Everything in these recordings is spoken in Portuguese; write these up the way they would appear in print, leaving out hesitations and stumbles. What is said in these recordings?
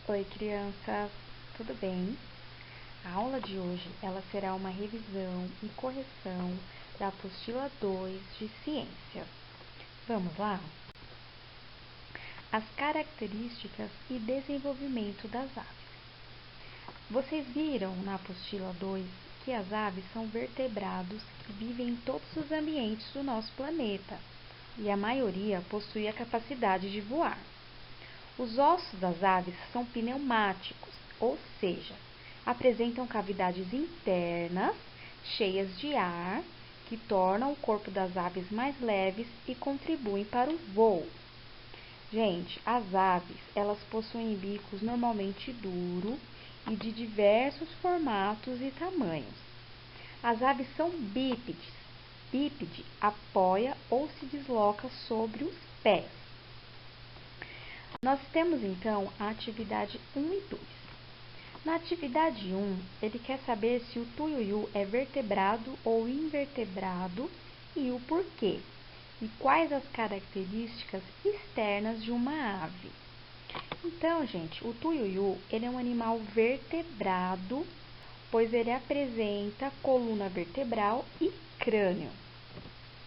Oi, crianças, tudo bem? A aula de hoje ela será uma revisão e correção da apostila 2 de Ciências. Vamos lá? As características e desenvolvimento das aves. Vocês viram na apostila 2 que as aves são vertebrados que vivem em todos os ambientes do nosso planeta e a maioria possui a capacidade de voar. Os ossos das aves são pneumáticos, ou seja, apresentam cavidades internas cheias de ar que tornam o corpo das aves mais leves e contribuem para o voo. Gente, as aves, elas possuem bicos normalmente duro e de diversos formatos e tamanhos. As aves são bípedes. Bípede apoia ou se desloca sobre os pés. Nós temos, então, a atividade 1 e 2. Na atividade 1, ele quer saber se o tuiuiu é vertebrado ou invertebrado e o porquê, e quais as características externas de uma ave. Então, gente, o tuiuiu, ele é um animal vertebrado, pois ele apresenta coluna vertebral e crânio.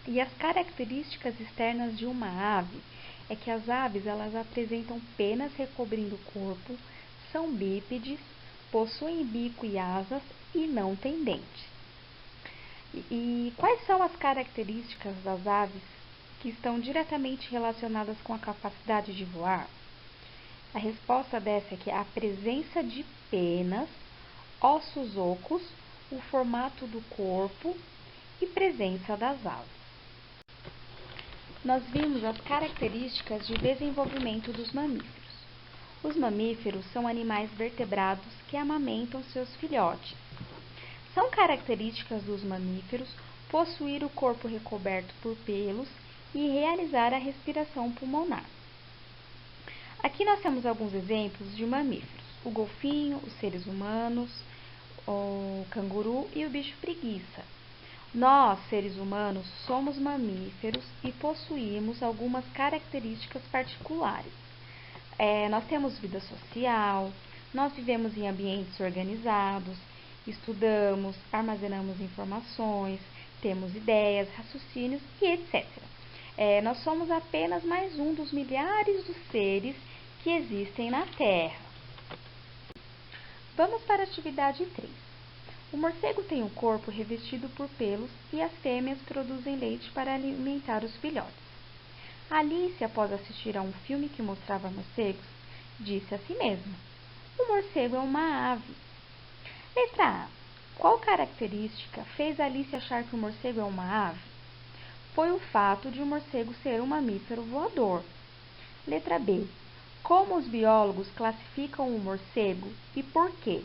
E as características externas de uma ave é que as aves elas apresentam penas recobrindo o corpo, são bípedes, possuem bico e asas e não têm dentes. E quais são as características das aves que estão diretamente relacionadas com a capacidade de voar? A resposta dessa é que a presença de penas, ossos ocos, o formato do corpo e presença das asas. Nós vimos as características de desenvolvimento dos mamíferos. Os mamíferos são animais vertebrados que amamentam seus filhotes. São características dos mamíferos possuir o corpo recoberto por pelos e realizar a respiração pulmonar. Aqui nós temos alguns exemplos de mamíferos: o golfinho, os seres humanos, o canguru e o bicho preguiça. Nós, seres humanos, somos mamíferos e possuímos algumas características particulares. Nós temos vida social, nós vivemos em ambientes organizados, estudamos, armazenamos informações, temos ideias, raciocínios e etc. Nós somos apenas mais um dos milhares de seres que existem na Terra. Vamos para a atividade 3. O morcego tem o corpo revestido por pelos e as fêmeas produzem leite para alimentar os filhotes. Alice, após assistir a um filme que mostrava morcegos, disse a si mesma: "O morcego é uma ave." Letra A. Qual característica fez Alice achar que o morcego é uma ave? Foi o fato de o morcego ser um mamífero voador. Letra B. Como os biólogos classificam o morcego e por quê?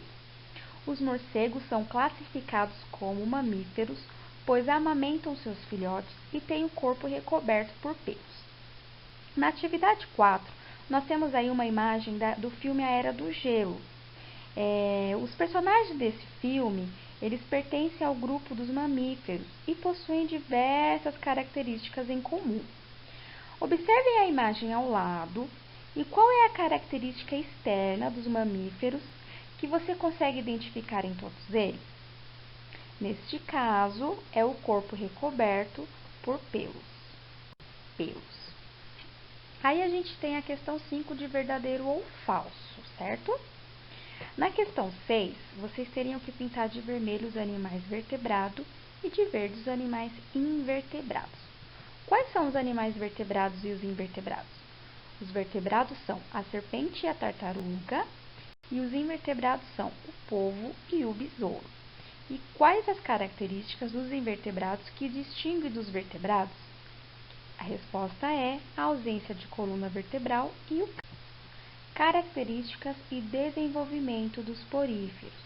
Os morcegos são classificados como mamíferos, pois amamentam seus filhotes e têm o corpo recoberto por pelos. Na atividade 4, nós temos aí uma imagem do filme A Era do Gelo. Os personagens desse filme, eles pertencem ao grupo dos mamíferos e possuem diversas características em comum. Observem a imagem ao lado e qual é a característica externa dos mamíferos que você consegue identificar em todos eles? Neste caso, é o corpo recoberto por pelos. Aí a gente tem a questão 5 de verdadeiro ou falso, certo? Na questão 6, vocês teriam que pintar de vermelho os animais vertebrados e de verde os animais invertebrados. Quais são os animais vertebrados e os invertebrados? Os vertebrados são a serpente e a tartaruga, e os invertebrados são o polvo e o besouro. E quais as características dos invertebrados que distinguem dos vertebrados? A resposta é a ausência de coluna vertebral e o características e desenvolvimento dos poríferos.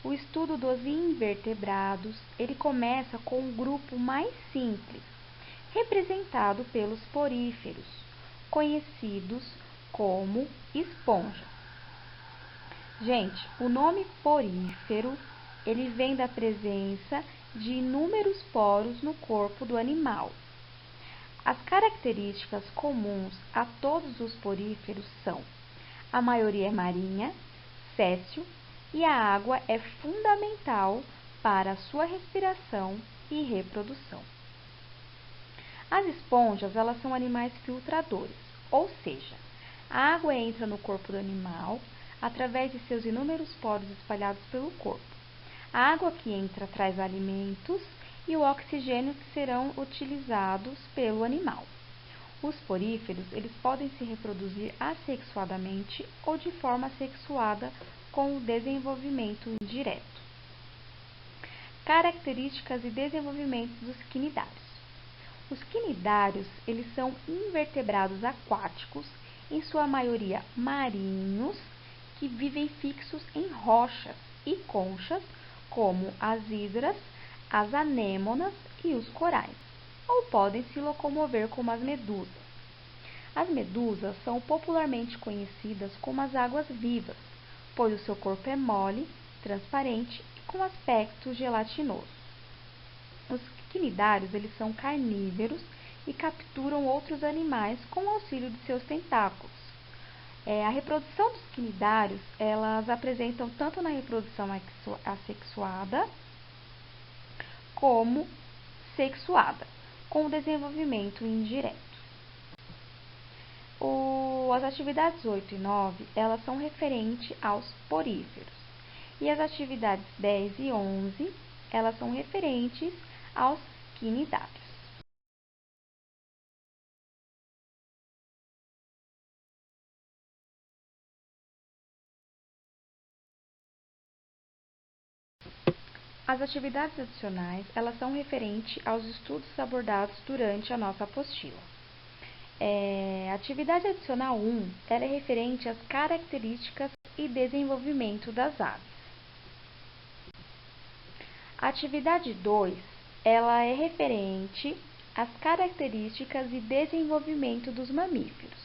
O estudo dos invertebrados, ele começa com um grupo mais simples, representado pelos poríferos, conhecidos como esponjas. Gente, o nome porífero, ele vem da presença de inúmeros poros no corpo do animal. As características comuns a todos os poríferos são A maioria é marinha, séssil, e a água é fundamental para a sua respiração e reprodução. As esponjas, elas são animais filtradores, ou seja, a água entra no corpo do animal através de seus inúmeros poros espalhados pelo corpo. A água que entra traz alimentos e o oxigênio que serão utilizados pelo animal. Os poríferos, eles podem se reproduzir assexuadamente ou de forma sexuada com o desenvolvimento indireto. Características e desenvolvimento dos quinidários. Os quinidários, eles são invertebrados aquáticos, em sua maioria marinhos, que vivem fixos em rochas e conchas, como as hidras, as anêmonas e os corais, ou podem se locomover como as medusas. As medusas são popularmente conhecidas como as águas-vivas, pois o seu corpo é mole, transparente e com aspecto gelatinoso. Os quinidários, eles são carnívoros e capturam outros animais com o auxílio de seus tentáculos. A reprodução dos quinidários, elas apresentam tanto na reprodução assexuada como sexuada, com o desenvolvimento indireto. As atividades 8 e 9, elas são referentes aos poríferos. E as atividades 10 e 11, elas são referentes aos quinidários. As atividades adicionais, elas são referentes aos estudos abordados durante a nossa apostila. A atividade adicional 1, ela é referente às características e desenvolvimento das aves. A atividade 2, ela é referente às características e desenvolvimento dos mamíferos.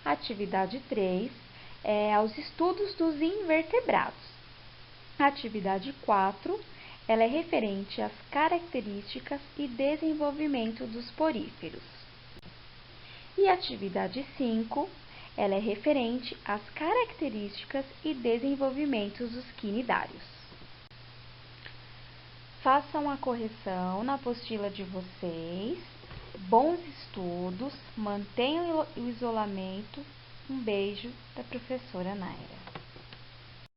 A atividade 3 é aos estudos dos invertebrados. A atividade 4, ela é referente às características e desenvolvimento dos poríferos. E a atividade 5, ela é referente às características e desenvolvimentos dos quinidários. Façam a correção na apostila de vocês. Bons estudos, mantenham o isolamento. Um beijo da professora Naira.